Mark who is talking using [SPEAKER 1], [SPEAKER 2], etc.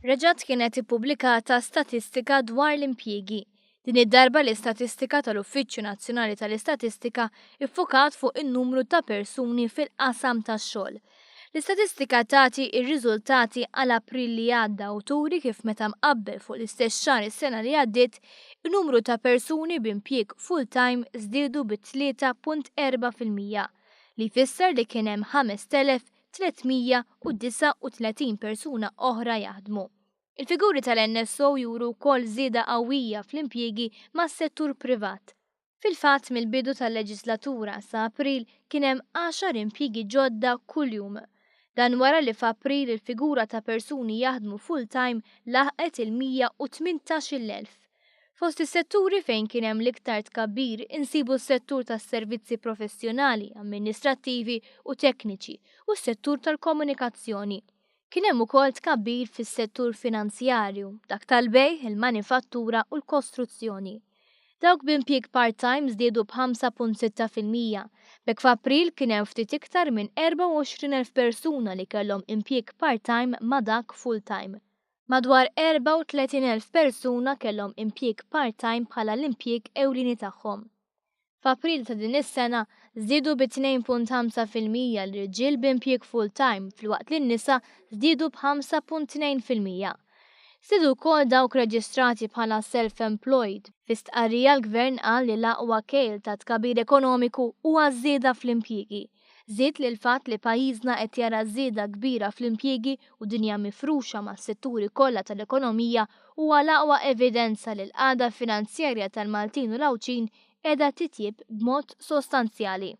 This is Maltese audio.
[SPEAKER 1] Reġgħet kienet ippubblikata statistika dwar l-impjiegi. Din id-darba l-istatistika tal-Uffiċċju Nazzjonali tal-Istatistika iffukat fuq in-numru ta' persuni fil-qasam tax-xogħol. L-istatistika tagħti r-riżultati għal April li għadda u turi kif meta mqabbel fuq l-istess xahar is-sena li għaddiet, in-numru ta' persuni b'impjieg full-time żdiedu bi 3.4% li jfisser li kien hemm 5,339 persuna oħra jaħdmu. Il-figuri tal-NSO juru wkoll żieda qawwija fl-impjiegi mas-settur privat. Fil-fatt mill-bidu tal-leġislatura sa April kien hemm 10 impjiegi ġodda kuljum. Dan wara li f'April il-figura ta' persuni jaħdmu full-time laħqet il-118,000. Fost is-setturi fejn kien hemm l-iktar tkabbir insibu s-settur tas-servizzi professjonali, amministrattivi u tekniċi u s-settur tal-komunikazzjoni. Kien hemm ukoll tkabbir fis-settur finanzjarju, dak tal-bejgħ, il-manifattura u l-kostruzzjoni. Dawk b'impjieg part-time żdiedu b'5.6%. B'hekk f'April kien hemm ftit iktar minn 24,000 persuna li kellhom impjieg part-time ma' dak full-time. Madwar 34,000 persuna kellhom impjieg part-time bħala l-impjieg ewlieni tagħhom. F'April ta' din is-sena żdiedu bi 2.5% l-irġiel b'impjieg full-time filwaqt li n-nisa żdiedu b'5.2%. Żdiedu wkoll dawk reġistrati bħala self-employed. Fi stqarrija l-Gvern qal li l-aqwa kejl ta' tkabbir ekonomiku huwa żieda fl-impjiegi. Żied li l-fatt li pajjiżna qed jara żieda kbira fl-impjiegi u dinja mifruxa mas-setturi kollha tal-ekonomija huwa l-aqwa evidenza li l-qagħda finanzjarja tal-Maltin u l-Awċin qiegħda titjieb b'mod sostanzjali.